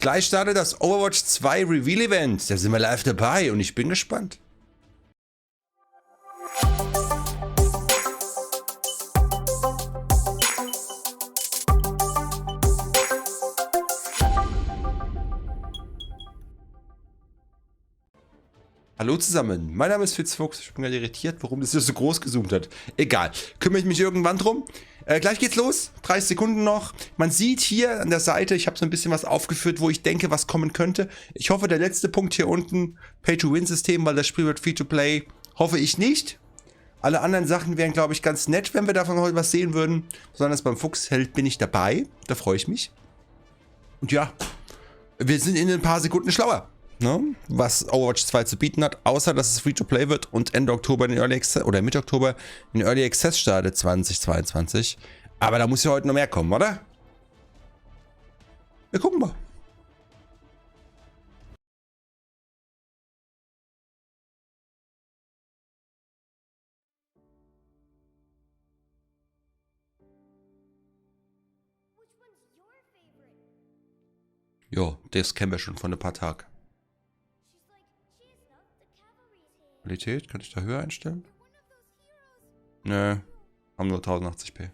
Gleich startet das Overwatch 2 Reveal Event. Da sind wir live dabei und ich bin gespannt. Hallo zusammen, mein Name ist FitzFuchs. Ich bin gerade irritiert, warum das hier so groß gezoomt hat. Egal, kümmere ich mich irgendwann drum. Gleich geht's los, 30 Sekunden noch. Man sieht hier an der Seite, ich habe so ein bisschen was aufgeführt, wo ich denke, was kommen könnte. Ich hoffe, der letzte Punkt hier unten, Pay-to-Win-System, weil das Spiel wird Free-to-Play, hoffe ich nicht. Alle anderen Sachen wären, glaube ich, ganz nett, wenn wir davon heute was sehen würden. Besonders beim Fuchsheld bin ich dabei, da freue ich mich. Und ja, wir sind in ein paar Sekunden schlauer, ne, was Overwatch 2 zu bieten hat, außer dass es Free-to-Play wird und Ende Oktober in Early Access oder Mitte Oktober in Early Access startet 2022. Aber da muss ja heute noch mehr kommen, oder? Wir gucken mal. Jo, das kennen wir schon von ein paar Tagen. Qualität, kann ich da höher einstellen? Nö, haben nur 1080p.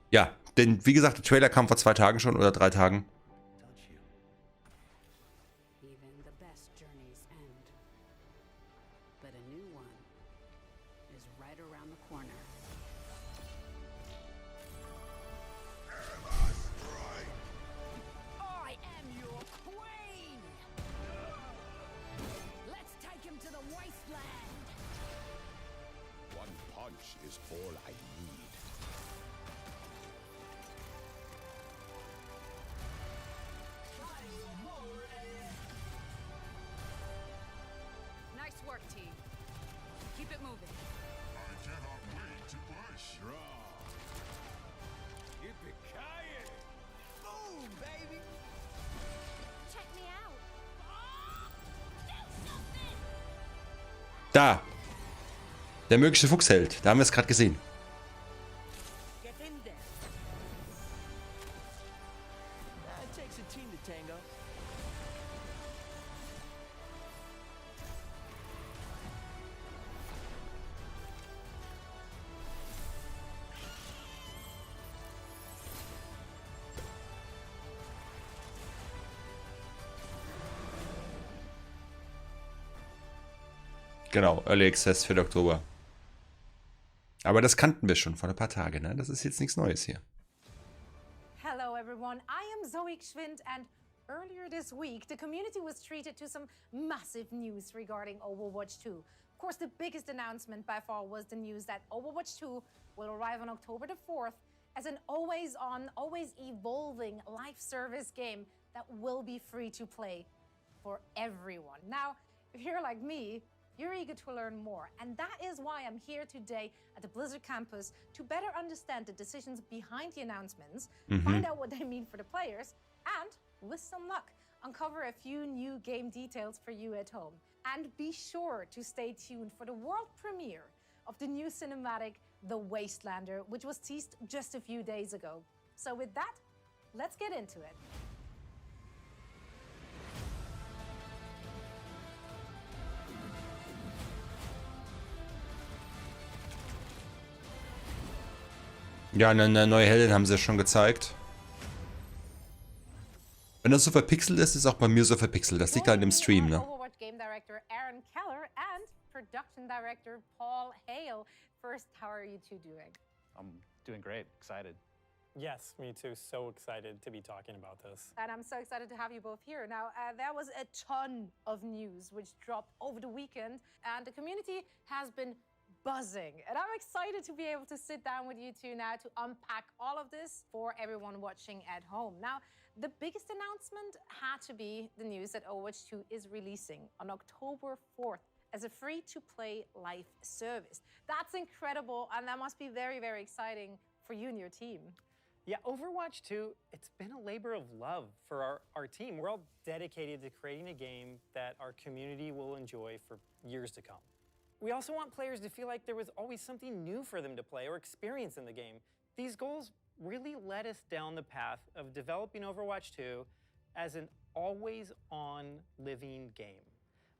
Ja, denn wie gesagt, der Trailer kam vor 2 Tagen schon oder 3 Tagen. Is all I need. Nice work, team. Keep it moving. I cannot wait to push. Draw. Yippee-ki-yay! Boom, baby! Check me out. Da! Der mögliche Fuchsheld. Da haben wir es gerade gesehen. Get in there. It takes a team to tango. Genau, Early Access für Oktober. Aber das kannten wir schon vor ein paar Tagen, ne? Das ist jetzt nichts Neues hier. Hello everyone, I am Zoe Schwind and earlier this week the community was treated to some massive news regarding Overwatch 2. Of course, the biggest announcement by far was the news that Overwatch 2 will arrive on October the 4th as an always-on, always evolving live service game that will be free to play for everyone. Now, if you're like me, you're eager to learn more, and that is why I'm here today at the Blizzard campus to better understand the decisions behind the announcements, find out what they mean for the players, and, with some luck, uncover a few new game details for you at home. And be sure to stay tuned for the world premiere of the new cinematic, The Wastelander, which was teased just a few days ago. So with that, let's get into it. Ja, eine neue Heldin haben sie ja schon gezeigt. Wenn das so verpixelt ist, ist auch bei mir so verpixelt. Das liegt an dem Stream, ne? Overwatch Game Director Aaron Keller and Production Director Paul Hale. First, how are you two doing? I'm doing great, excited. Yes, me too. So excited to be talking about this. And I'm so excited to have you both here. Now, there was a ton of news which dropped over the weekend, and the community has been buzzing. And I'm excited to be able to sit down with you two now to unpack all of this for everyone watching at home. Now, the biggest announcement had to be the news that Overwatch 2 is releasing on October 4th as a free-to-play live service. That's incredible, and that must be very, very exciting for you and your team. Yeah, Overwatch 2, it's been a labor of love for our team. We're all dedicated to creating a game that our community will enjoy for years to come. We also want players to feel like there was always something new for them to play or experience in the game. These goals really led us down the path of developing Overwatch 2 as an always-on living game.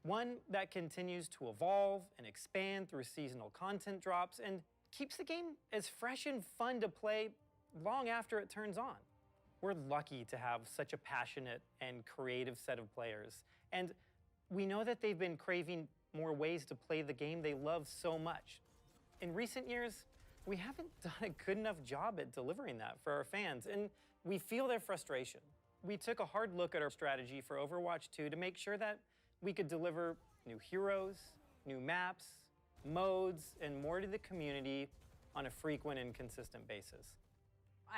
One that continues to evolve and expand through seasonal content drops and keeps the game as fresh and fun to play long after it turns on. We're lucky to have such a passionate and creative set of players, and we know that they've been craving more ways to play the game they love so much. In recent years, we haven't done a good enough job at delivering that for our fans, and we feel their frustration. We took a hard look at our strategy for Overwatch 2 to make sure that we could deliver new heroes, new maps, modes, and more to the community on a frequent and consistent basis.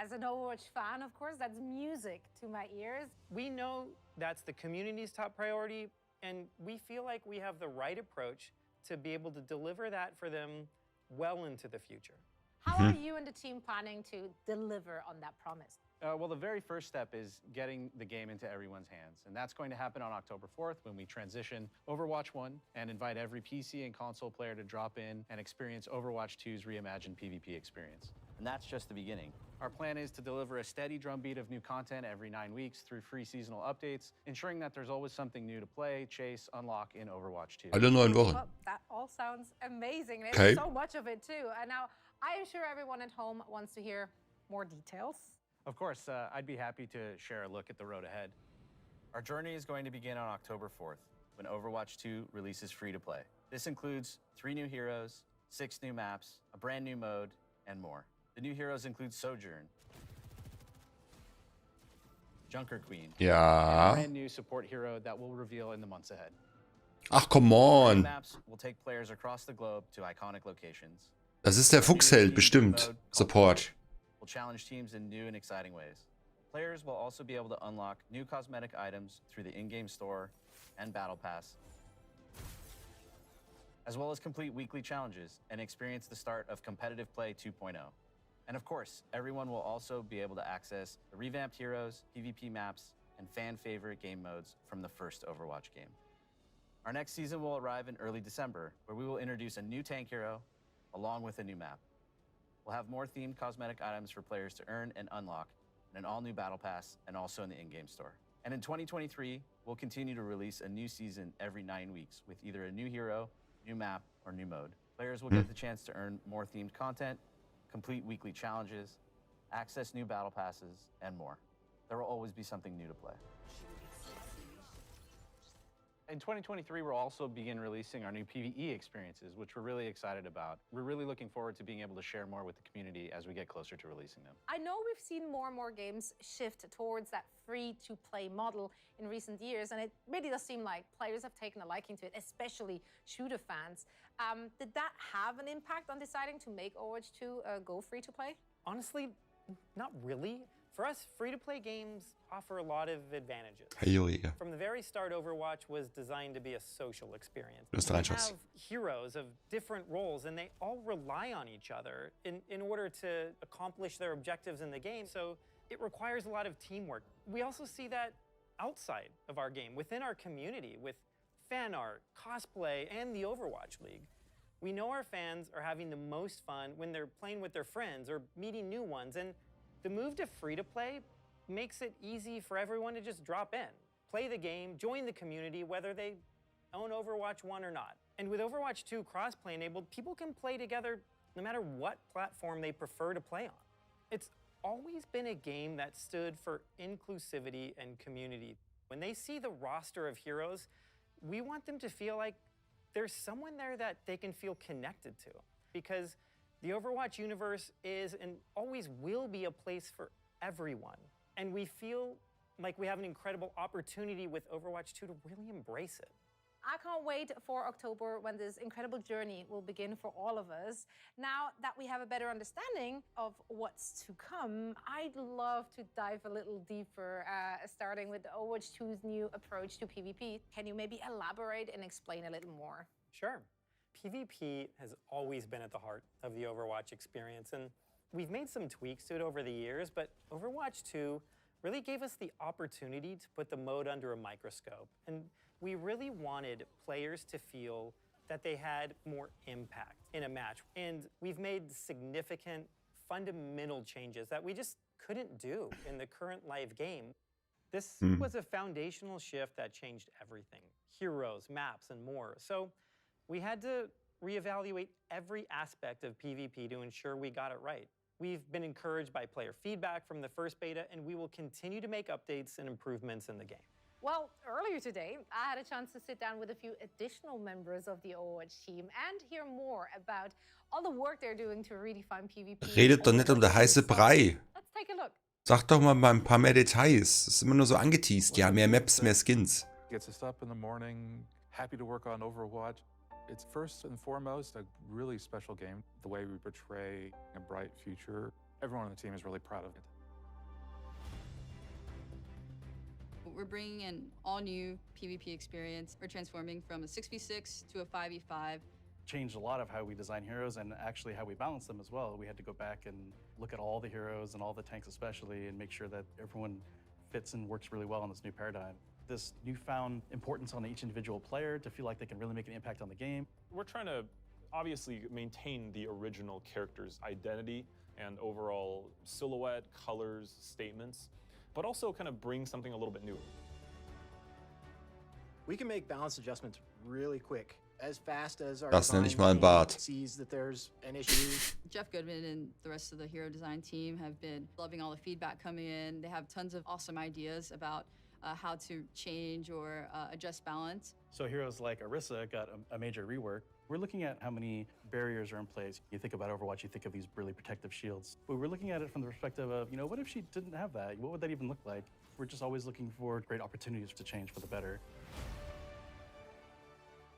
As an Overwatch fan, of course, that's music to my ears. We know that's the community's top priority, and we feel like we have the right approach to be able to deliver that for them well into the future. How are you and the team planning to deliver on that promise? Well, the very first step is getting the game into everyone's hands. And that's going to happen on October 4th when we transition Overwatch 1 and invite every PC and console player to drop in and experience Overwatch 2's reimagined PvP experience. And that's just the beginning. Our plan is to deliver a steady drumbeat of new content every 9 weeks through free seasonal updates, ensuring that there's always something new to play, chase, unlock in Overwatch 2. Alle 9 Wochen. Well, that all sounds amazing. There's Okay. so much of it too. And now I am sure everyone at home wants to hear more details. Of course, I'd be happy to share a look at the road ahead. Our journey is going to begin on October 4th, when Overwatch 2 releases free to play. This includes 3 new heroes, 6 new maps, a brand new mode, and more. The new heroes include Sojourn, Junker Queen, A Ja. brand new support hero that we'll reveal in the months ahead. Ach, come New on. maps will take players across the globe to iconic locations. Das ist der Fuchsheld, bestimmt. Support. Will challenge teams in new and exciting ways. Players will also be able to unlock new cosmetic items through the in-game store and Battle Pass, as well as complete weekly challenges and experience the start of Competitive Play 2.0. And of course, everyone will also be able to access the revamped heroes, PvP maps, and fan-favorite game modes from the first Overwatch game. Our next season will arrive in early December, where we will introduce a new tank hero along with a new map. We'll have more themed cosmetic items for players to earn and unlock, and an all-new Battle Pass, and also in the in-game store. And in 2023, we'll continue to release a new season every 9 weeks with either a new hero, new map, or new mode. Players will get the chance to earn more themed content, complete weekly challenges, access new Battle Passes, and more. There will always be something new to play. In 2023, we'll also begin releasing our new PvE experiences, which we're really excited about. We're really looking forward to being able to share more with the community as we get closer to releasing them. I know we've seen more and more games shift towards that free-to-play model in recent years, and it really does seem like players have taken a liking to it, especially shooter fans. Did that have an impact on deciding to make Overwatch 2 go free-to-play? Honestly, not really. For us, free-to-play games offer a lot of advantages. Heilige. From the very start, Overwatch was designed to be a social experience. Du hast We Reinschuss. have heroes of different roles, and they all rely on each other in order to accomplish their objectives in the game, so it requires a lot of teamwork. We also see that outside of our game, within our community, with fan art, cosplay, and the Overwatch League. We know our fans are having the most fun when they're playing with their friends or meeting new ones, and the move to free-to-play makes it easy for everyone to just drop in, play the game, join the community, whether they own Overwatch 1 or not. And with Overwatch 2 crossplay enabled, people can play together no matter what platform they prefer to play on. It's always been a game that stood for inclusivity and community. When they see the roster of heroes, we want them to feel like there's someone there that they can feel connected to, because the Overwatch universe is and always will be a place for everyone. And we feel like we have an incredible opportunity with Overwatch 2 to really embrace it. I can't wait for October when this incredible journey will begin for all of us. Now that we have a better understanding of what's to come, I'd love to dive a little deeper, starting with Overwatch 2's new approach to PvP. Can you maybe elaborate and explain a little more? Sure. PvP has always been at the heart of the Overwatch experience, and we've made some tweaks to it over the years, but Overwatch 2 really gave us the opportunity to put the mode under a microscope. And we really wanted players to feel that they had more impact in a match. And we've made significant fundamental changes that we just couldn't do in the current live game. This was a foundational shift that changed everything. Heroes, maps, and more. So we had to reevaluate every aspect of PvP to ensure we got it right. We've been encouraged by player feedback from the first beta, and we will continue to make updates and improvements in the game. Well, earlier today, I had a chance to sit down with a few additional members of the Overwatch team and hear more about all the work they're doing to redefine PvP. Redet doch nicht um der heiße Brei. Let's take a look. Sag doch mal ein paar mehr Details. Das ist immer nur so angeteased. Ja, mehr Maps, mehr Skins. Gets us up in the morning, happy to work on Overwatch. It's first and foremost a really special game. The way we portray a bright future, everyone on the team is really proud of it. We're bringing an all-new PvP experience. We're transforming from a 6v6 to a 5v5. Changed a lot of how we design heroes and actually how we balance them as well. We had to go back and look at all the heroes and all the tanks especially and make sure that everyone fits and works really well in this new paradigm. This newfound importance on each individual player to feel like they can really make an impact on the game. We're trying to obviously maintain the original character's identity and overall silhouette, colors, statements, but also kind of bring something a little bit new. We can make balance adjustments really quick, as fast as our Das nenne ich mal design ein Bart. team sees that there's an issue. Jeff Goodman and the rest of the hero design team have been loving all the feedback coming in. They have tons of awesome ideas about how to change or adjust balance. So heroes like Orisa got a major rework. We're looking at how many barriers are in place. You think about Overwatch, you think of these really protective shields. But we're looking at it from the perspective of, you know, what if she didn't have that? What would that even look like? We're just always looking for great opportunities to change for the better.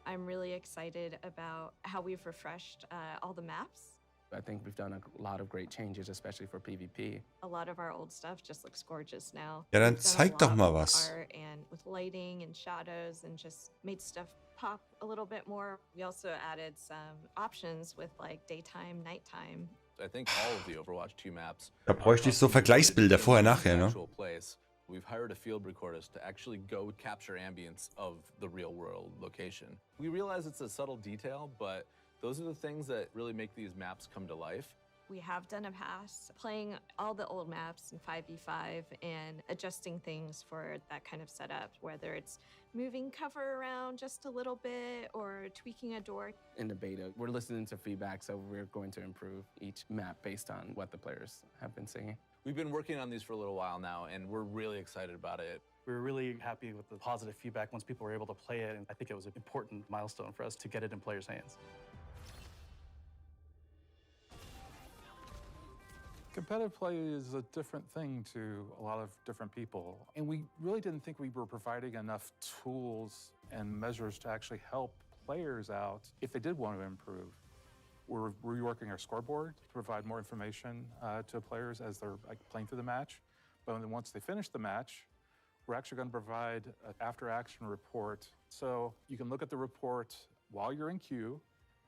I'm really excited about how we've refreshed all the maps. I think we've done a lot of great changes, especially for PvP. A lot of our old stuff just looks gorgeous now. Ja, dann We've done a zeig doch lot mal with was. art and with lighting and shadows and just made stuff pop a little bit more. We also added some options with like daytime, nighttime. I think all of the Overwatch 2 maps. Da bräuchte ich so Vergleichsbilder vorher, nachher, ne? Actual place. We've hired a field recordist to actually go capture ambience of the real world location. We realize it's a subtle detail, but those are the things that really make these maps come to life. We have done a pass playing all the old maps in 5v5 and adjusting things for that kind of setup, whether it's moving cover around just a little bit or tweaking a door. In the beta, we're listening to feedback, so we're going to improve each map based on what the players have been saying. We've been working on these for a little while now, and we're really excited about it. We were really happy with the positive feedback once people were able to play it, and I think it was an important milestone for us to get it in players' hands. Competitive play is a different thing to a lot of different people. And we really didn't think we were providing enough tools and measures to actually help players out if they did want to improve. We're reworking our scoreboard to provide more information to players as they're playing through the match. But then once they finish the match, we're actually going to provide an after-action report. So you can look at the report while you're in queue.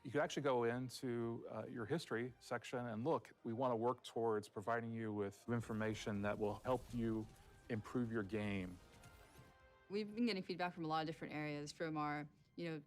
You could actually go into your history section and look. We want to work towards providing you with information that will help you improve your game. We've been getting feedback from a lot of different areas, from our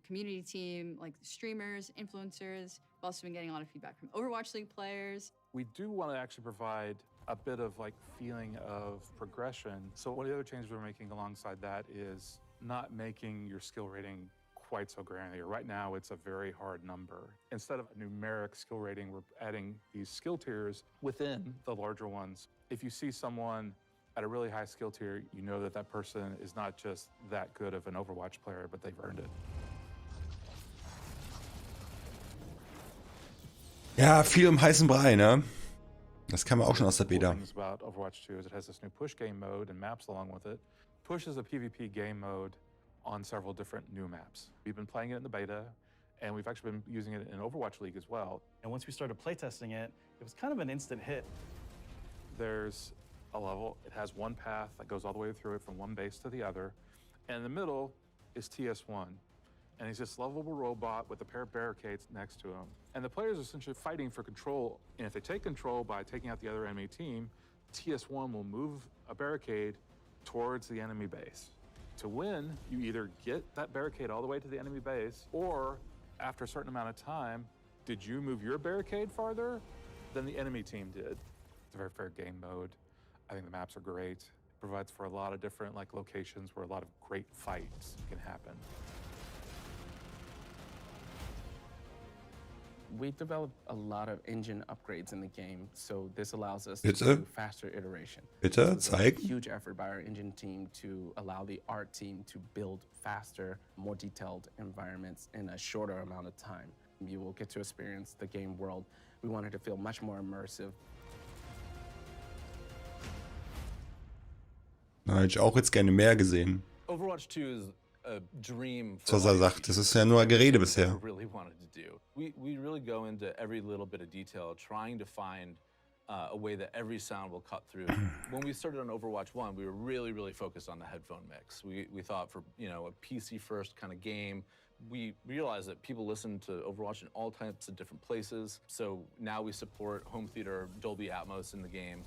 community team, like streamers, influencers. We've also been getting a lot of feedback from Overwatch League players. We do want to actually provide a bit of feeling of progression. So one of the other changes we're making alongside that is not making your skill rating quite so granular. Right now, it's a very hard number. Instead of a numeric skill rating, we're adding these skill tiers within the larger ones. If you see someone at a really high skill tier, you know that that person is not just that good of an Overwatch player, but they've earned it. Ja, viel heißen Brei, ne? Das kann man auch schon aus der Beta. Things about Overwatch 2 is it has this new push game mode and maps along with it. Push is a PvP game mode on several different new maps. We've been playing it in the beta, and we've actually been using it in Overwatch League as well. And once we started playtesting it, it was kind of an instant hit. There's a level, it has one path that goes all the way through it from one base to the other, and in the middle is TS1. And he's this lovable robot with a pair of barricades next to him. And the players are essentially fighting for control, and if they take control by taking out the other enemy team, TS1 will move a barricade towards the enemy base. To win, you either get that barricade all the way to the enemy base, or after a certain amount of time, did you move your barricade farther, than the enemy team did. It's a very fair game mode. I think the maps are great. It provides for a lot of different locations where a lot of great fights can happen. We've developed a lot of engine upgrades in the game, so this allows us Bitte? to do faster iteration. Bitte, So there's a zeigen. huge effort by our engine team to allow the art team to build faster, more detailed environments in a shorter amount of time. You will get to experience the game world. We wanted to feel much more immersive. Da hätte ich auch jetzt gerne mehr gesehen. Overwatch 2 is a dream Das, was er sagt, das ist ja nur Gerede bisher. really wanted to do. We really go into every little bit of detail, trying to find a way that every sound will cut through. When we started on Overwatch 1, we were really focused on the headphone mix. We thought for a PC first kind of game, we realized that people listen to Overwatch in all types of different places. So now we support home theater, Dolby Atmos in the game.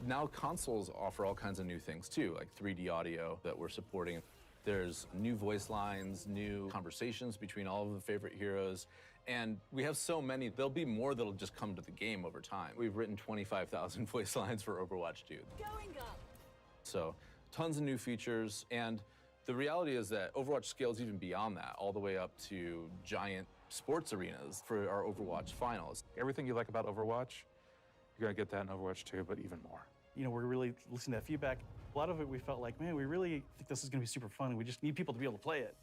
Now consoles offer all kinds of new things too, like 3D audio that we're supporting. There's new voice lines, new conversations between all of the favorite heroes, and we have so many, there'll be more that'll just come to the game over time. We've written 25,000 voice lines for Overwatch 2. Going up. So tons of new features, and the reality is that Overwatch scales even beyond that, all the way up to giant sports arenas for our Overwatch finals. Everything you like about Overwatch, you're gonna get that in Overwatch 2, but even more. We're really listening to that feedback. A lot of it we felt like, man, we really think this is going to be super fun. We just need people to be able to play it.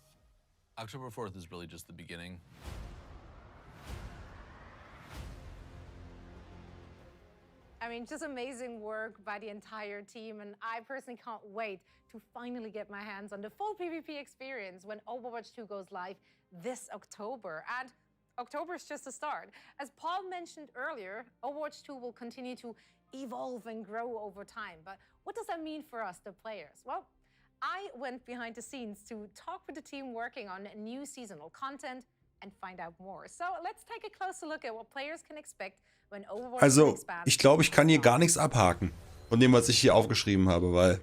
October 4th is really just the beginning. I mean, just amazing work by the entire team, and I personally can't wait to finally get my hands on the full PvP experience when Overwatch 2 goes live this October. And October is just the start. As Paul mentioned earlier, Overwatch 2 will continue to evolve and grow over time. But what does that mean for us, the players? Well, I went behind the scenes to talk with the team working on new seasonal content and find out more. So let's take a closer look at what players can expect when Overwatch 2 Also, expands. ich glaube, ich kann hier gar nichts abhaken von dem, was ich hier aufgeschrieben habe, weil,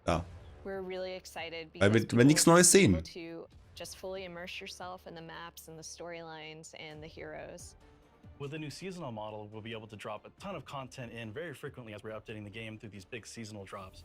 ja, We're really excited weil because wir nichts Neues people will sehen. be able to just fully immerse yourself in the maps and the storylines and the heroes. With the new seasonal model, we'll be able to drop a ton of content in very frequently as we're updating the game through these big seasonal drops.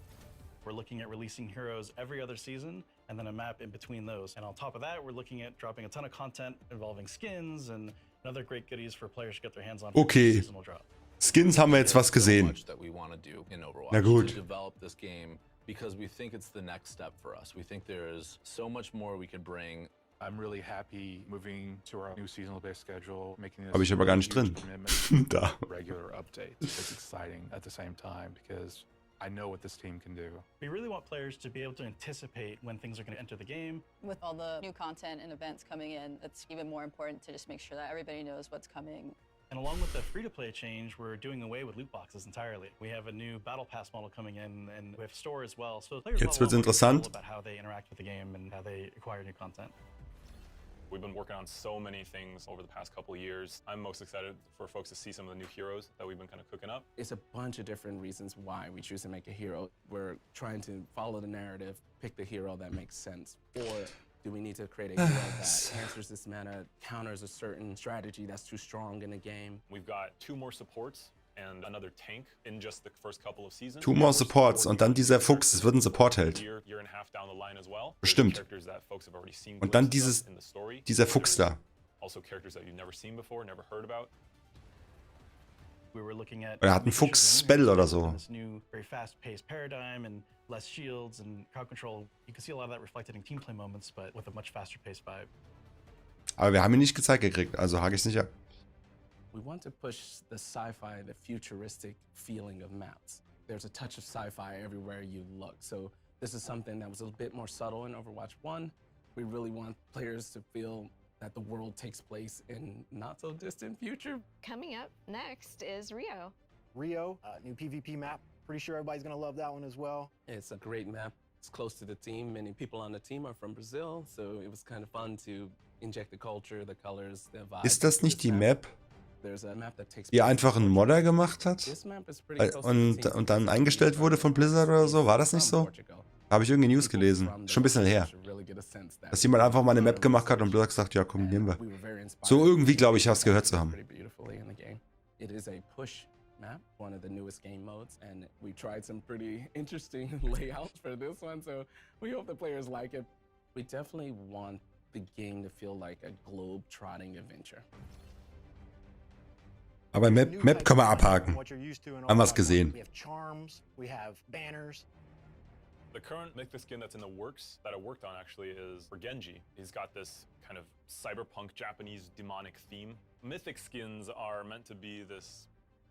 We're looking at releasing heroes every other season and then a map in between those. And on top of that, we're looking at dropping a ton of content involving skins and other great goodies for players to get their hands on for the Okay, seasonal drop. Skins haben wir jetzt was So gesehen. much that we want to do in Overwatch Na gut. to develop this game because we think it's the next step for us. We think there is so much more we could bring. I'm really happy moving to our new seasonal-based schedule, making this Habe ich aber gar nicht huge drin. commitment Da. to regular updates. It's exciting at the same time because I know what this team can do. We really want players to be able to anticipate when things are going to enter the game. With all the new content and events coming in, it's even more important to just make sure that everybody knows what's coming. And along with the free-to-play change, we're doing away with loot boxes entirely. We have a new Battle Pass model coming in, and we have store as well. So players Jetzt will wird's have more interessant. control about how they interact with the game and how they acquire new content. We've been working on so many things over the past couple of years. I'm most excited for folks to see some of the new heroes that we've been kind of cooking up. It's a bunch of different reasons why we choose to make a hero. We're trying to follow the narrative, pick the hero that makes sense. Or do we need to create a hero that answers this meta, counters a certain strategy that's too strong in a game? We've got 2 more supports and another tank in just the first couple of seasons. 2 more Supports und dann dieser Fuchs, es wird ein Support-Held. Year and a half down the line as well. Bestimmt. Characters that folks have already seen Und dann glimpses of in the story. dieser Fuchs da. Also characters that you've never seen before, never heard about. We were looking at Oder er hat einen Fuchs-Spell oder so. this new, very fast-paced paradigm and less shields and crowd control. You can see a lot of that reflected in team play moments, but with a much faster-paced vibe. Aber wir haben ihn nicht gezeigt gekriegt, also hake ich es nicht ab. We want to push the sci-fi, the futuristic feeling of maps. There's a touch of sci-fi everywhere you look. So this is something that was a bit more subtle in Overwatch 1. We really want players to feel that the world takes place in not so distant future. Coming up next is Rio. Rio, new PvP map. Pretty sure everybody's gonna love that one as well. It's a great map. It's close to the team. Many people on the team are from Brazil, so it was kind of fun to inject the culture, the colors, the vibe. Ist das nicht die Map, There's a map that takes die einfach ein Modder gemacht hat? This map is pretty close to the team. Und dann eingestellt wurde von Blizzard oder so? War das nicht so? Habe ich irgendwie News gelesen. Schon ein bisschen her. Dass jemand einfach mal eine Map gemacht hat und Blizzard gesagt, ja komm, nehmen wir. So irgendwie, glaube ich, hast du gehört zu haben. It is a push map, one of the newest game modes, and we tried some pretty interesting layouts for this one, so we hope the players like it. We definitely want the game to feel like a globe-trotting adventure. Aber Map können wir abhaken. Haben wir es gesehen. We have charms, we have banners. The current mythic skin that's in the works that I worked on actually is for Genji. He's got this kind of cyberpunk Japanese demonic theme. Mythic skins are meant to be this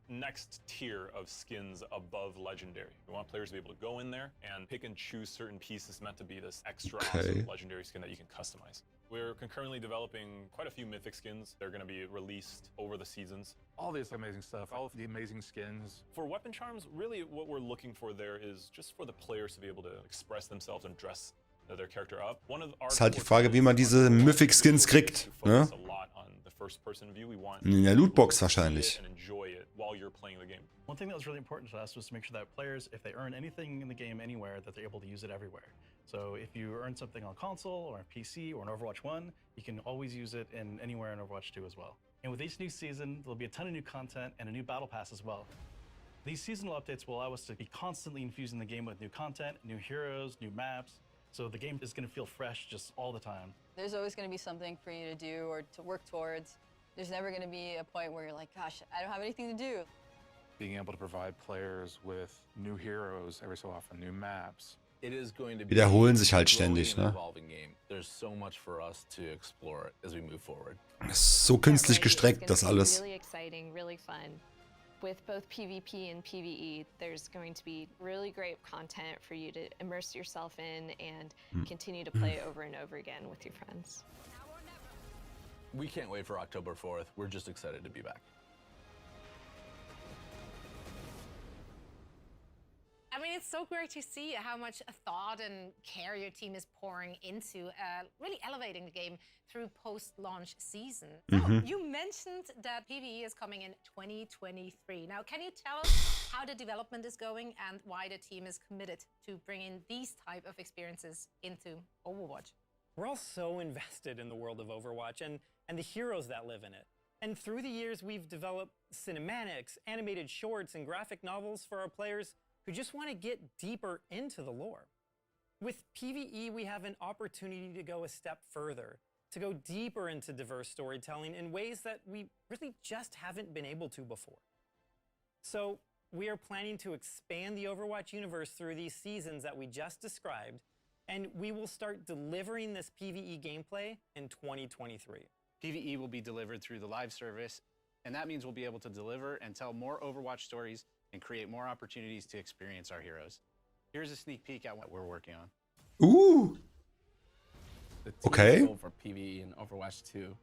next tier of skins above legendary. We want players to be able to go in there and pick and choose certain pieces meant to be this extra awesome legendary skin that you can customize. We're concurrently developing quite a few mythic skins. They're going to be released over the seasons. All this amazing stuff, all of the amazing skins. For weapon charms, really what we're looking for there is just for the players to be able to express themselves and dress their character up. Ist halt die Frage, wie man diese Mythic Skins kriegt, ne? In der Lootbox wahrscheinlich. One thing that was really important to us was to make sure that players, if they earn anything in the game anywhere, that they're able to use it everywhere. So if you earn something on console or on PC or on Overwatch 1, you can always use it in anywhere in Overwatch 2 as well. And with each new season, there'll be a ton of new content and a new battle pass as well. These seasonal updates will allow us to be constantly infusing the game with new content, new heroes, new maps. So the game is going to feel fresh just all the time. There's always going to be something for you to do or to work towards. There's never going to be a point where you're like, gosh, I don't have anything to do. Being able to provide players with new heroes every so often, new maps. It is going to be Wiederholen sich halt ständig, ne? Game. There's so much for us to explore as we move forward. Das ist so künstlich gestreckt, das alles. Really exciting, really fun. With both PvP and PvE, there's going to be really great content for you to immerse yourself in and continue to play over and over again with your friends. We can't wait for October 4th. We're just excited to be back. I mean, it's so great to see how much thought and care your team is pouring into really elevating the game through post-launch season. Now, you mentioned that PvE is coming in 2023. Now, can you tell us how the development is going and why the team is committed to bringing these type of experiences into Overwatch? We're all so invested in the world of Overwatch and the heroes that live in it. And through the years, we've developed cinematics, animated shorts, and graphic novels for our players who just want to get deeper into the lore. With PvE, we have an opportunity to go a step further, to go deeper into diverse storytelling in ways that we really just haven't been able to before. So we are planning to expand the Overwatch universe through these seasons that we just described, and we will start delivering this PvE gameplay in 2023. PvE will be delivered through the live service, and that means we'll be able to deliver and tell more Overwatch stories and create more opportunities to experience our heroes. Here's a sneak peek at what we're working on. Ooh. The goal for PvE in Overwatch 2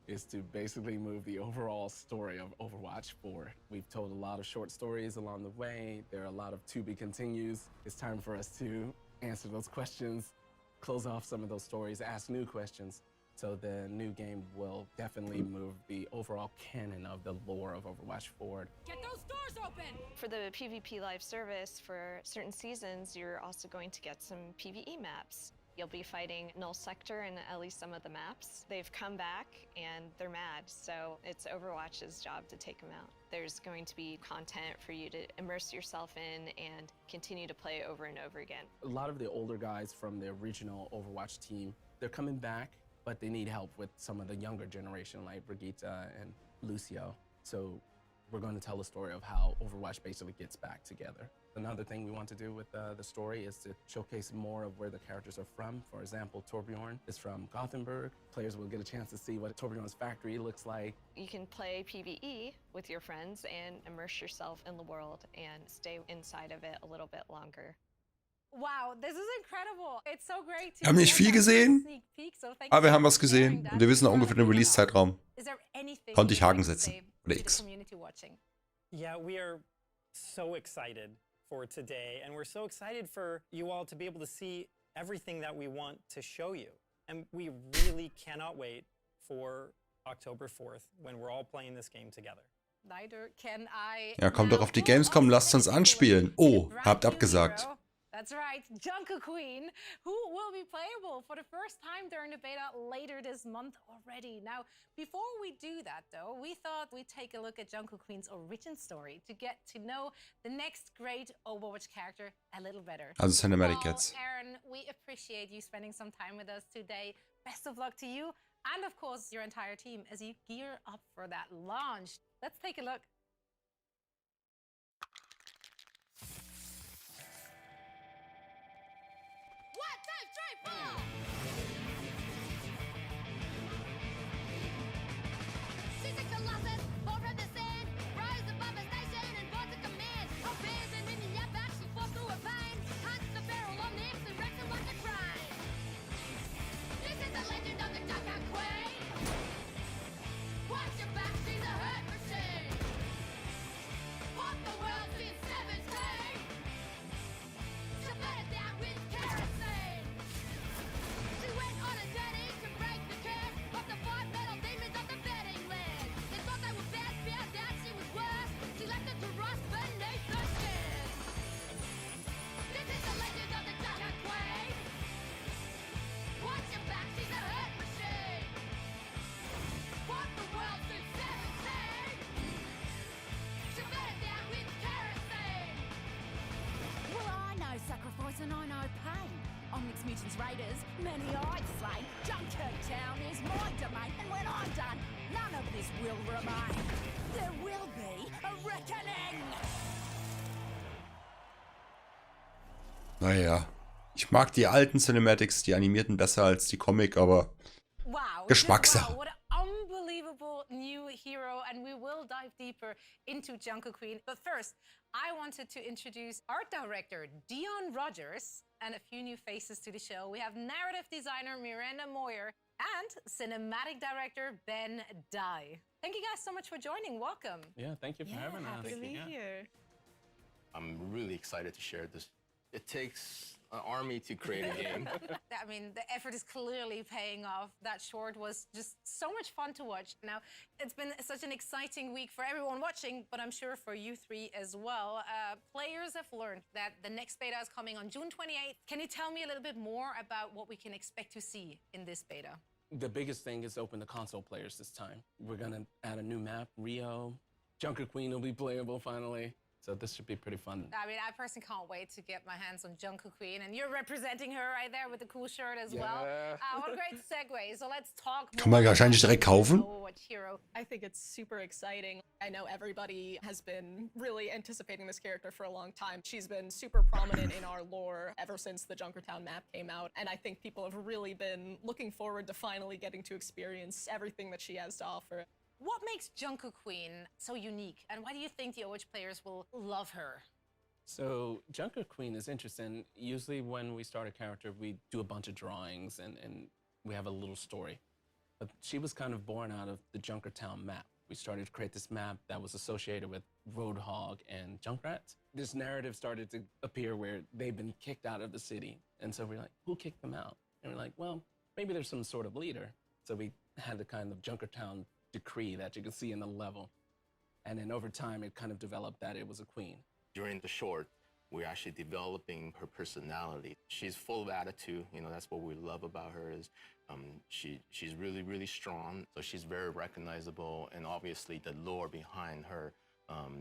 is to basically move the overall story of Overwatch forward. We've told a lot of short stories along the way. There are a lot of to be continues. It's time for us to answer those questions, close off some of those stories, ask new questions. So the new game will definitely move the overall canon of the lore of Overwatch forward. Get those doors open! For the PvP live service, for certain seasons, you're also going to get some PvE maps. You'll be fighting Null Sector in at least some of the maps. They've come back and they're mad, so it's Overwatch's job to take them out. There's going to be content for you to immerse yourself in and continue to play over and over again. A lot of the older guys from the original Overwatch team, they're coming back, but they need help with some of the younger generation like Brigitte and Lucio. So we're going to tell the story of how Overwatch basically gets back together. Another thing we want to do with the story is to showcase more of where the characters are from. For example, Torbjorn is from Gothenburg. Players will get a chance to see what Torbjorn's factory looks like. You can play PvE with your friends and immerse yourself in the world and stay inside of it a little bit longer. Wow, this is incredible. It's so great to Wir haben nicht viel gesehen, aber wir haben was gesehen und wir wissen auch ungefähr den Release-Zeitraum. Konnte ich Haken setzen oder X. Yeah, we are so excited for today, and we're so excited for you all to be able to see everything that we want to show you. And we really cannot wait for October 4th when we're all playing this game together. Ja, kommt doch auf die Gamescom, lasst uns anspielen. Oh, habt abgesagt. That's right, Junker Queen, who will be playable for the first time during the beta later this month already. Now, before we do that though, we thought we'd take a look at Junker Queen's origin story to get to know the next great Overwatch character a little better. Also Cinematic Well, jetzt. Aaron, we appreciate you spending some time with us today. Best of luck to you and of course your entire team as you gear up for that launch. Let's take a look. And I know pain. On Mixed Mutants Raiders, many I'd slain. Junkertown is my domain, and when I'm done, none of this will remain. There will be a reckoning. Naja, ich mag die alten Cinematics, die animierten besser als die Comic, aber Wow, Geschmackssache. wow, what an unbelievable new hero, and we will dive deeper into Junker Queen. But first, I wanted to introduce art director Dion Rogers and a few new faces to the show. We have narrative designer Miranda Moyer and cinematic director Ben Dye. Thank you guys so much for joining. Welcome. Yeah, thank you for having us. Happy to be here. I'm really excited to share this. It takes an army to create a game. I mean, the effort is clearly paying off. That short was just so much fun to watch. Now, it's been such an exciting week for everyone watching, but I'm sure for you three as well. Players have learned that the next beta is coming on June 28th. Can you tell me a little bit more about what we can expect to see in this beta? The biggest thing is open to console players this time. We're gonna add a new map, Rio. Junker Queen will be playable finally. So this should be pretty fun. I mean, I personally can't wait to get my hands on Junker Queen, and you're representing her right there with the cool shirt as well. What a great segue. So let's talk Kann man wahrscheinlich direkt kaufen. Overwatch hero. I think it's super exciting. I know everybody has been really anticipating this character for a long time. She's been super prominent in our lore ever since the Junkertown map came out, and I think people have really been looking forward to finally getting to experience everything that she has to offer. What makes Junker Queen so unique, and why do you think the Overwatch players will love her? So Junker Queen is interesting. Usually when we start a character, we do a bunch of drawings and we have a little story. But she was kind of born out of the Junkertown map. We started to create this map that was associated with Roadhog and Junkrats. This narrative started to appear where they've been kicked out of the city. And so we're like, who kicked them out? And we're like, well, maybe there's some sort of leader. So we had the kind of Junkertown decree that you can see in the level. And then over time, it kind of developed that it was a queen. During the short, we're actually developing her personality. She's full of attitude. You know, that's what we love about her is she's really, really strong. So she's very recognizable. And obviously the lore behind her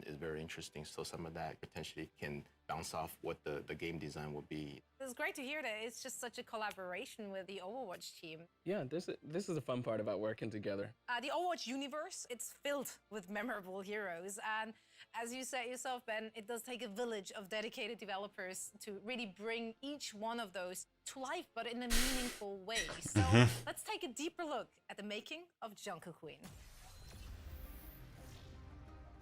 is very interesting. So some of that potentially can bounce off what the game design will be. It's great to hear that it's just such a collaboration with the Overwatch team. Yeah, this is the fun part about working together. The Overwatch universe, it's filled with memorable heroes. And as you said yourself, Ben, it does take a village of dedicated developers to really bring each one of those to life, but in a meaningful way. So let's take a deeper look at the making of Junker Queen.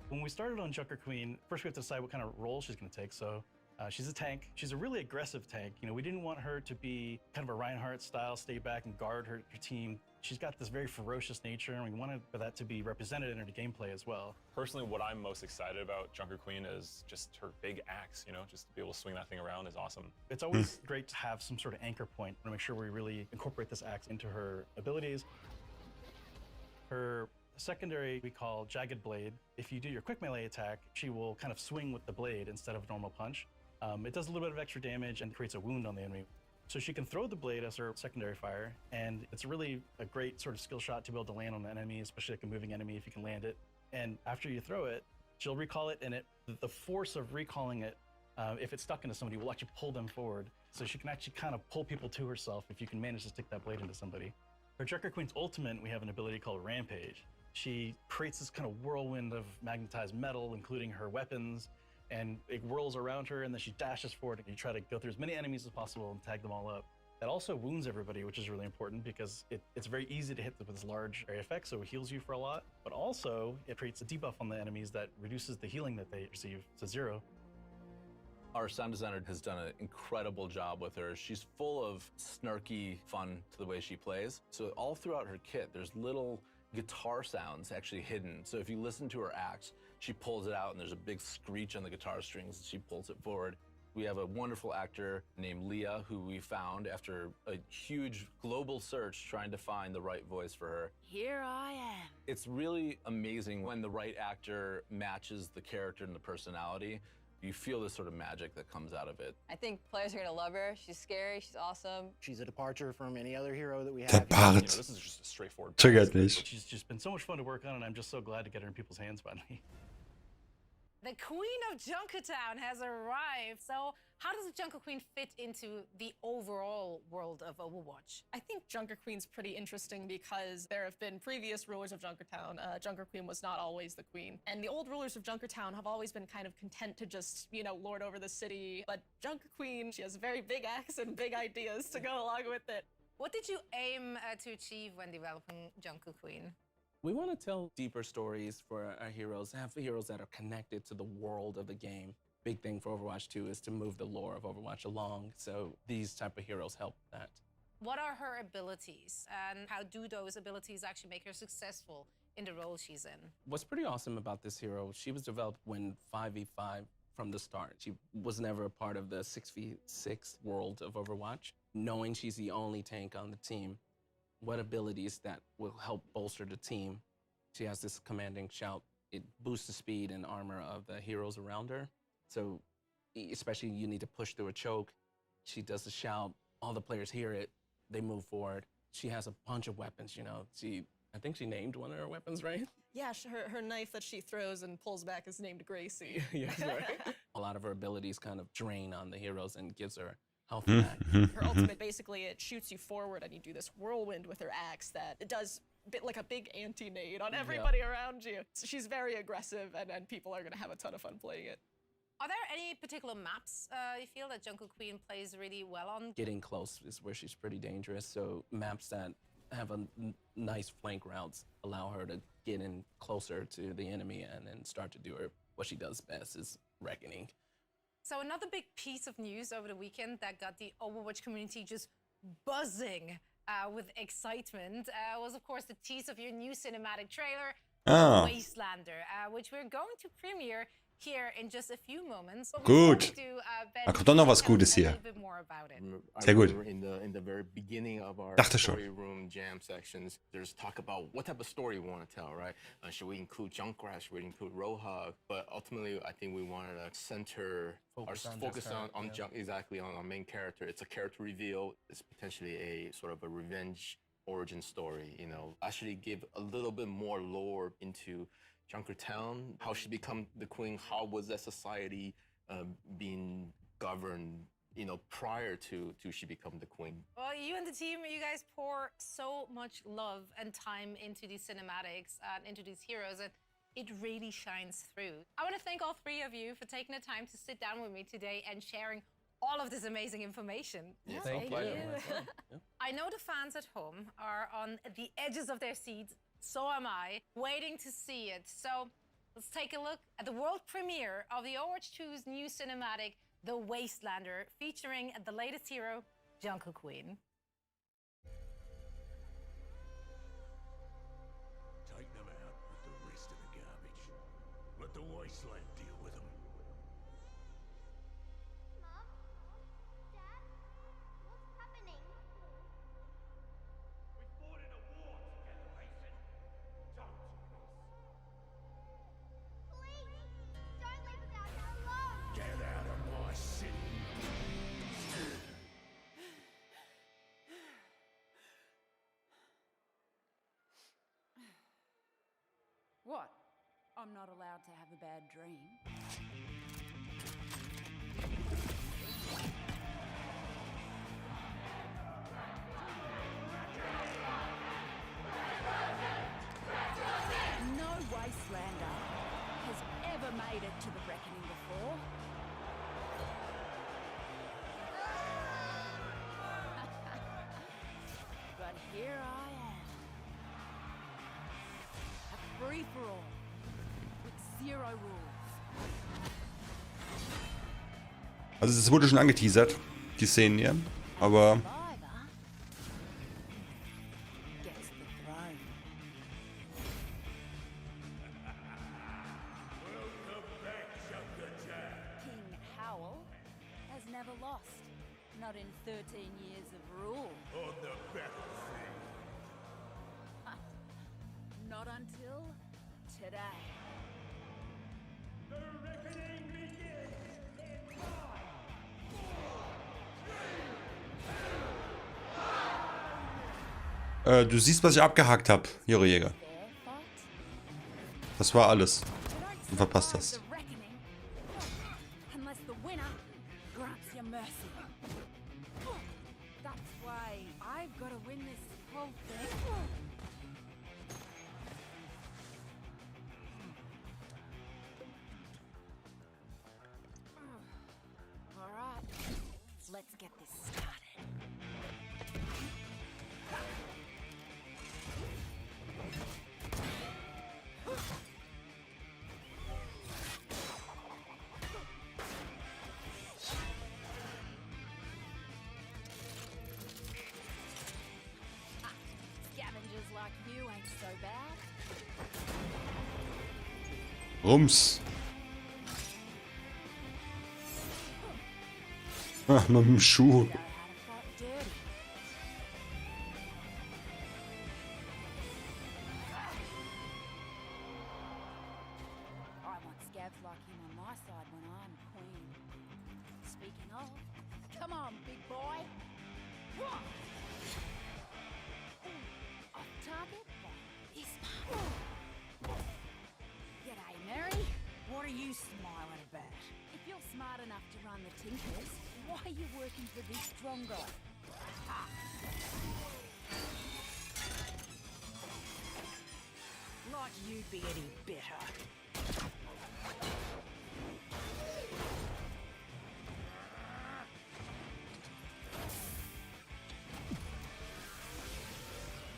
When we started on Junker Queen, first we have to decide what kind of role she's going to take. So she's a tank. She's a really aggressive tank. You know, we didn't want her to be kind of a Reinhardt style, stay back and guard her team. She's got this very ferocious nature, and we wanted for that to be represented in her gameplay as well. Personally, what I'm most excited about Junker Queen is just her big axe, you know, just to be able to swing that thing around is awesome. It's always great to have some sort of anchor point to make sure we really incorporate this axe into her abilities. Her secondary we call Jagged Blade. If you do your quick melee attack, she will kind of swing with the blade instead of normal punch. It does a little bit of extra damage and creates a wound on the enemy. So she can throw the blade as her secondary fire, and it's really a great sort of skill shot to be able to land on an enemy, especially like a moving enemy if you can land it. And after you throw it, she'll recall it, and the force of recalling it, if it's stuck into somebody, will actually pull them forward. So she can actually kind of pull people to herself if you can manage to stick that blade into somebody. For Junker Queen's ultimate, we have an ability called Rampage. She creates this kind of whirlwind of magnetized metal, including her weapons, and it whirls around her, and then she dashes forward, and you try to go through as many enemies as possible and tag them all up. That also wounds everybody, which is really important because it's very easy to hit with this large area effect, so it heals you for a lot. But also, it creates a debuff on the enemies that reduces the healing that they receive to 0. Our sound designer has done an incredible job with her. She's full of snarky fun to the way she plays. So all throughout her kit, there's little guitar sounds actually hidden. So if you listen to her act, she pulls it out and there's a big screech on the guitar strings and she pulls it forward. We have a wonderful actor named Leah who we found after a huge global search trying to find the right voice for her. Here I am. It's really amazing when the right actor matches the character and the personality. You feel this sort of magic that comes out of it. I think players are gonna love her. She's scary, she's awesome. She's a departure from any other hero that we have. Depart. This is just a straightforward. Triggert mich. She's just been so much fun to work on, and I'm just so glad to get her in people's hands finally. The Queen of Junkertown has arrived. So how does the Junker Queen fit into the overall world of Overwatch? I think Junker Queen's pretty interesting because there have been previous rulers of Junkertown. Junker Queen was not always the queen. And the old rulers of Junkertown have always been kind of content to just, lord over the city. But Junker Queen, she has a very big axe and big ideas to go along with it. What did you aim to achieve when developing Junker Queen? We want to tell deeper stories for our heroes, have heroes that are connected to the world of the game. Big thing for Overwatch 2 is to move the lore of Overwatch along, so these type of heroes help that. What are her abilities, and how do those abilities actually make her successful in the role she's in? What's pretty awesome about this hero, she was developed when 5v5 from the start. She was never a part of the 6v6 world of Overwatch. Knowing she's the only tank on the team, what abilities that will help bolster the team. She has this commanding shout. It boosts the speed and armor of the heroes around her. So especially you need to push through a choke. She does the shout, all the players hear it, they move forward. She has a bunch of weapons, I think she named one of her weapons, right? Yeah, her knife that she throws and pulls back is named Gracie. Yes, right. A lot of her abilities kind of drain on the heroes and gives her health back. Her ultimate, basically, it shoots you forward and you do this whirlwind with her axe that it does like a big anti-nade on everybody around you. So she's very aggressive and people are gonna have a ton of fun playing it. Are there any particular maps you feel that Junker Queen plays really well on? Getting close is where she's pretty dangerous, so maps that have a nice flank routes allow her to get in closer to the enemy and then start to do what she does best is reckoning. So another big piece of news over the weekend that got the Overwatch community just buzzing with excitement was, of course, the tease of your new cinematic trailer, Wastelander, which we're going to premiere here in just a few moments. Gut. Da kommt doch noch was Gutes hier. Sehr gut. In the very beginning of our Dachte schon. story room jam sections, there's talk about what type of story we want to tell, right? Should we include Junkrat? Should we include Roadhog? But ultimately, I think we wanted to focus on our main character. It's a character reveal. It's potentially a sort of a revenge origin story. Actually give a little bit more lore into Junkertown, how she become the queen, how was that society being governed, prior to she become the queen. Well, you and the team, you guys pour so much love and time into these cinematics and into these heroes, and it really shines through. I want to thank all three of you for taking the time to sit down with me today and sharing all of this amazing information. Yeah, thank you. I know the fans at home are on the edges of their seats. So am I, waiting to see it. So let's take a look at the world premiere of the Overwatch 2's new cinematic, The Wastelander, featuring the latest hero, Junker Queen. Take them out with the rest of the garbage. Let the wasteland deal with them. Mom? Dad? What's happening? We fought in a war together, Mason. Don't. Please, don't leave us out here alone. Get out of my city. I'm not allowed to have a bad dream. No wastelander has ever made it to the reckoning before. But here I am. A free-for-all. With zero rules. Also es wurde schon angeteasert, die Szenen hier. Aber Gets the throne. King Howell has never lost. Not in 13 years of rule. On the battlefield. Not until today. The reckoning begins in 5, du siehst, was ich abgehakt habe, Ihre Jäger. Das war alles. Du verpasst das. Unless the winner grants you mercy. That's why I've got to win this whole thing. All right, let's get this started. Scavengers like you ain't so bad. Rums. Ach, mit dem Schuh. I want scabs like him on my side when I'm queen. Speaking of, come on, big boy. Off target? This much. G'day, Mary. What are you smiling about? If you're smart enough to run the Tinkers, why are you working for this strong guy? Like you'd be any better.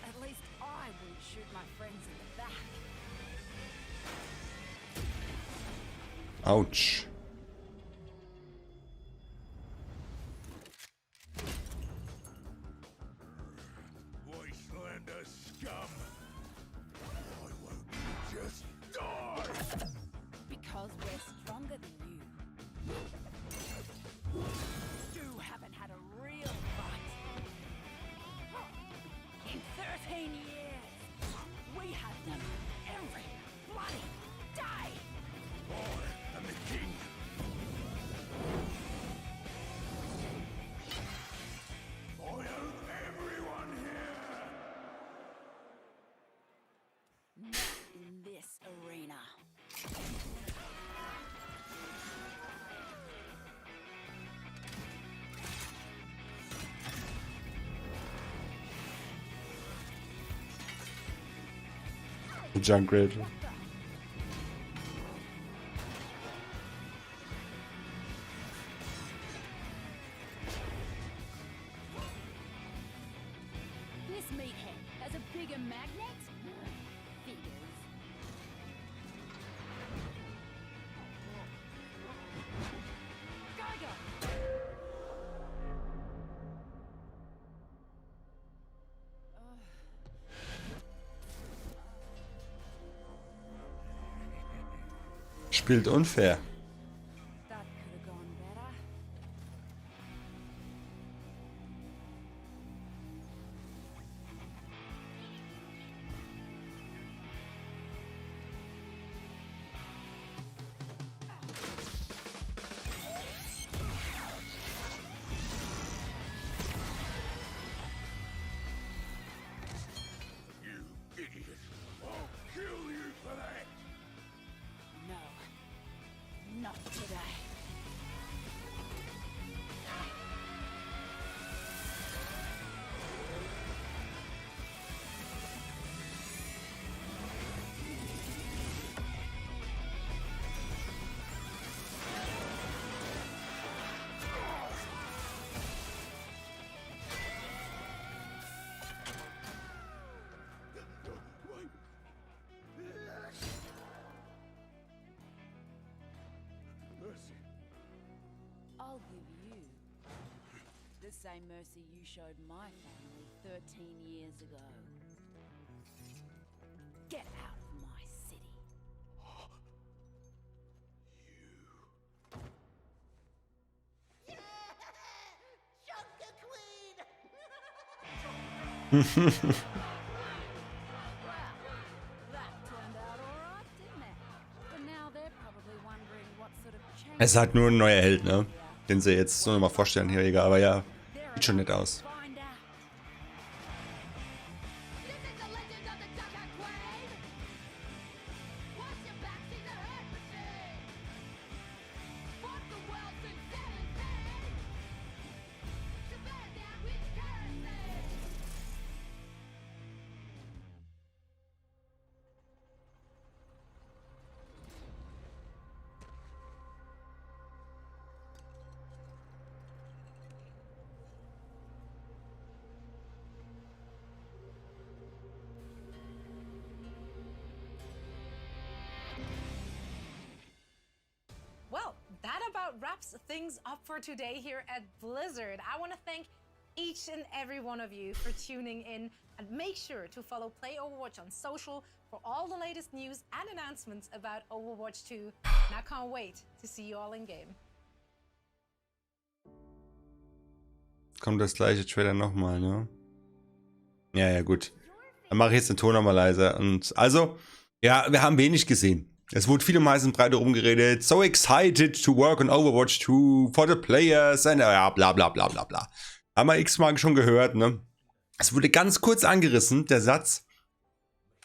At least I wouldn't shoot my friends in the back. Autsch. Wastelander scum. Why won't you just die? Because we're stronger than you. You haven't had a real fight. In 13 years, we have them every bloody day. I am the king. I own everyone here. Not in this arena. Junkrat. This meathead has a bigger magnet? Figures. Go! Spielt unfair. That could have gone better. You idiot. I'll kill you for that. I'll give you the same mercy you showed my family 13 years ago. Get out of my city. Es ist halt nur ein neuer Held, ne? Den sie jetzt so nochmal vorstellen hier, egal, aber ja, sieht schon nett aus. Well, that about wraps things up for today here at Blizzard. I want to thank each and every one of you for tuning in, and make sure to follow Play Overwatch on social for all the latest news and announcements about Overwatch 2. And I can't wait to see you all in game. Kommt das gleiche Trailer nochmal, ne? Ja, ja, gut. Dann mache ich jetzt den Ton nochmal leiser. Und also, ja, wir haben wenig gesehen. Es wurde viel um heißen Breite rumgeredet. So excited to work on Overwatch 2 for the players. Und ja, bla bla bla bla bla. Haben wir x-mal schon gehört, ne? Es wurde ganz kurz angerissen, der Satz.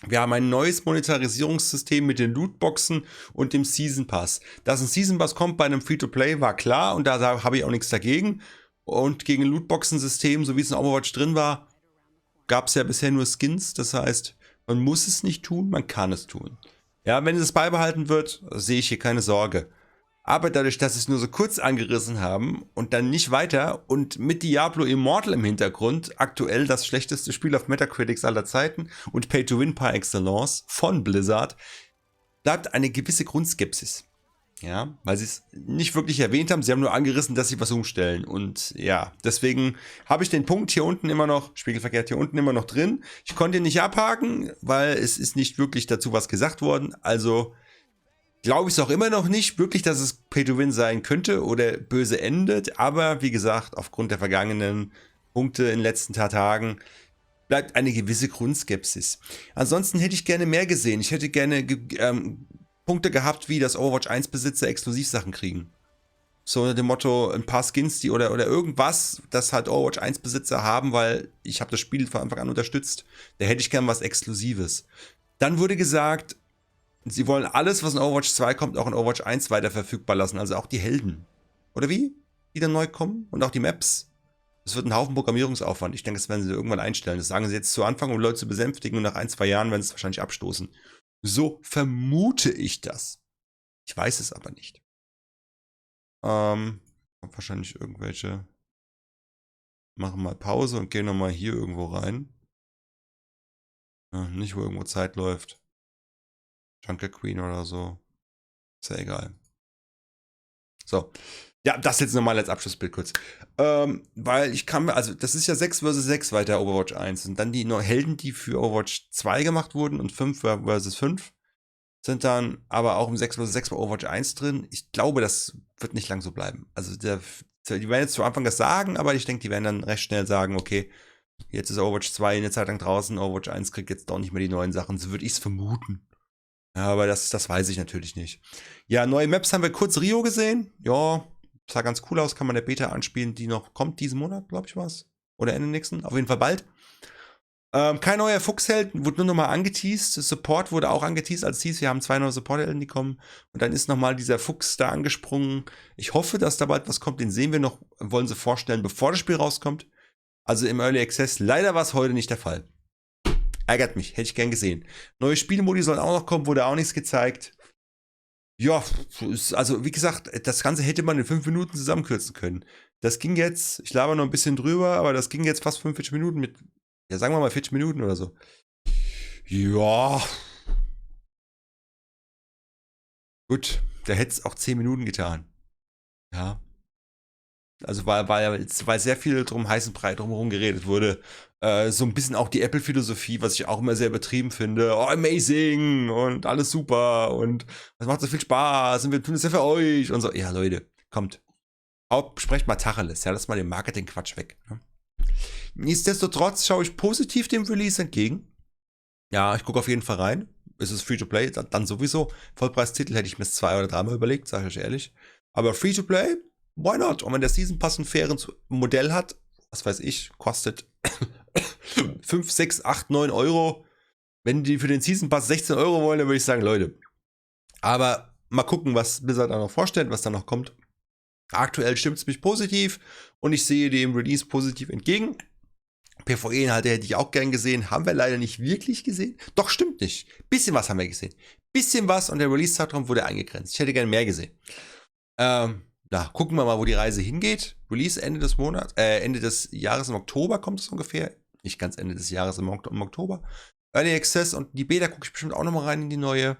Wir haben ein neues Monetarisierungssystem mit den Lootboxen und dem Season Pass. Dass ein Season Pass kommt bei einem Free-to-Play, war klar. Und da habe ich auch nichts dagegen. Und gegen ein Lootboxen-System, so wie es in Overwatch drin war, gab es ja bisher nur Skins. Das heißt, man muss es nicht tun, man kann es tun. Ja, wenn es beibehalten wird, sehe ich hier keine Sorge. Aber dadurch, dass sie es nur so kurz angerissen haben und dann nicht weiter und mit Diablo Immortal im Hintergrund, aktuell das schlechteste Spiel auf Metacritics aller Zeiten und Pay-to-Win par excellence von Blizzard, bleibt eine gewisse Grundskepsis. Ja, weil sie es nicht wirklich erwähnt haben. Sie haben nur angerissen, dass sie was umstellen. Und ja, deswegen habe ich den Punkt hier unten immer noch, spiegelverkehrt hier unten immer noch drin. Ich konnte ihn nicht abhaken, weil es ist nicht wirklich dazu was gesagt worden. Also glaube ich es auch immer noch nicht wirklich, dass es Pay-to-Win sein könnte oder böse endet. Aber wie gesagt, aufgrund der vergangenen Punkte in den letzten Tagen bleibt eine gewisse Grundskepsis. Ansonsten hätte ich gerne mehr gesehen. Ich hätte gerne Punkte gehabt, wie dass Overwatch 1 Besitzer Exklusivsachen kriegen. So unter dem Motto, ein paar Skins, die oder irgendwas, das halt Overwatch 1 Besitzer haben, weil ich habe das Spiel von Anfang an unterstützt. Da hätte ich gern was Exklusives. Dann wurde gesagt, sie wollen alles, was in Overwatch 2 kommt, auch in Overwatch 1 weiter verfügbar lassen. Also auch die Helden. Oder wie? Die dann neu kommen? Und auch die Maps. Das wird ein Haufen Programmierungsaufwand. Ich denke, das werden sie irgendwann einstellen. Das sagen sie jetzt zu Anfang, um Leute zu besänftigen. Und nach 1-2 Jahren werden sie es wahrscheinlich abstoßen. So vermute ich das. Ich weiß es aber nicht. Wahrscheinlich irgendwelche. Machen mal Pause und gehen nochmal hier irgendwo rein. Ja, nicht, wo irgendwo Zeit läuft. Junker Queen oder so. Ist ja egal. So. Ja, das jetzt nochmal als Abschlussbild kurz. Weil ich kann, also das ist ja 6 vs 6 weiter Overwatch 1. Und dann die Helden, die für Overwatch 2 gemacht wurden und 5 vs 5, sind dann aber auch im 6 vs 6 bei Overwatch 1 drin. Ich glaube, das wird nicht lang so bleiben. Also die werden jetzt zu Anfang das sagen, aber ich denke, die werden dann recht schnell sagen, okay, jetzt ist Overwatch 2 eine Zeit lang draußen, Overwatch 1 kriegt jetzt doch nicht mehr die neuen Sachen. So würde ich es vermuten. Ja, aber das weiß ich natürlich nicht. Ja, neue Maps haben wir kurz Rio gesehen. Ja, sah ganz cool aus, kann man der Beta anspielen, die noch kommt diesen Monat, glaube ich was. Oder Ende nächsten, auf jeden Fall bald. Kein neuer Fuchsheld, wurde nur nochmal angeteased. Support wurde auch angeteased, als es hieß, wir haben 2 neue Support-Helden, die kommen. Und dann ist nochmal dieser Fuchs da angesprungen. Ich hoffe, dass da bald was kommt, den sehen wir noch, wollen sie vorstellen, bevor das Spiel rauskommt. Also im Early Access. Leider war es heute nicht der Fall. Ärgert mich, hätte ich gern gesehen. Neue Spielmodi sollen auch noch kommen, wurde auch nichts gezeigt. Ja, also wie gesagt, das Ganze hätte man in 5 Minuten zusammenkürzen können. Das ging jetzt, ich laber noch ein bisschen drüber, aber das ging jetzt fast 45 Minuten mit, ja sagen wir mal 40 Minuten oder so. Ja. Gut, da hätte es auch 10 Minuten getan. Ja. Also weil sehr viel drum heißen Brei drumherum geredet wurde. So ein bisschen auch die Apple-Philosophie, was ich auch immer sehr übertrieben finde. Oh, amazing und alles super und es macht so viel Spaß und wir tun es ja für euch und so. Ja, Leute, kommt. Sprecht mal Tacheles, ja, lasst mal den Marketing-Quatsch weg. Ne? Nichtsdestotrotz schaue ich positiv dem Release entgegen. Ja, ich gucke auf jeden Fall rein. Ist es Free-to-Play? Dann sowieso. Vollpreistitel hätte ich mir 2 oder 3 Mal überlegt, sage ich euch ehrlich. Aber Free-to-Play? Why not? Und wenn der Season Pass ein faires Modell hat, was weiß ich, kostet 5, 6, 8, 9 Euro. Wenn die für den Season Pass 16 Euro wollen, dann würde ich sagen, Leute. Aber mal gucken, was Blizzard da noch vorstellt, was da noch kommt. Aktuell stimmt es mich positiv und ich sehe dem Release positiv entgegen. PvE-Inhalte hätte ich auch gern gesehen, haben wir leider nicht wirklich gesehen. Doch, stimmt nicht. Bisschen was haben wir gesehen. Bisschen was und der Release-Zeitraum wurde eingegrenzt. Ich hätte gerne mehr gesehen. Gucken wir mal, wo die Reise hingeht. Release Ende des Monats, Ende des Jahres im Oktober kommt es ungefähr. Nicht ganz Ende des Jahres im Oktober. Early Access und die Beta gucke ich bestimmt auch nochmal rein in die neue.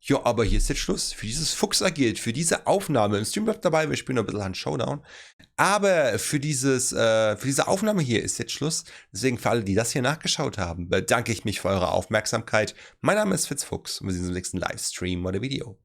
Ja, aber hier ist jetzt Schluss. Für dieses FuchsAgiert, für diese Aufnahme. Im Stream bleibt dabei, wir spielen noch ein bisschen Hand Showdown. Aber für diese Aufnahme hier ist jetzt Schluss. Deswegen für alle, die das hier nachgeschaut haben, bedanke ich mich für eure Aufmerksamkeit. Mein Name ist FitzFuchs und wir sehen uns im nächsten Livestream oder Video.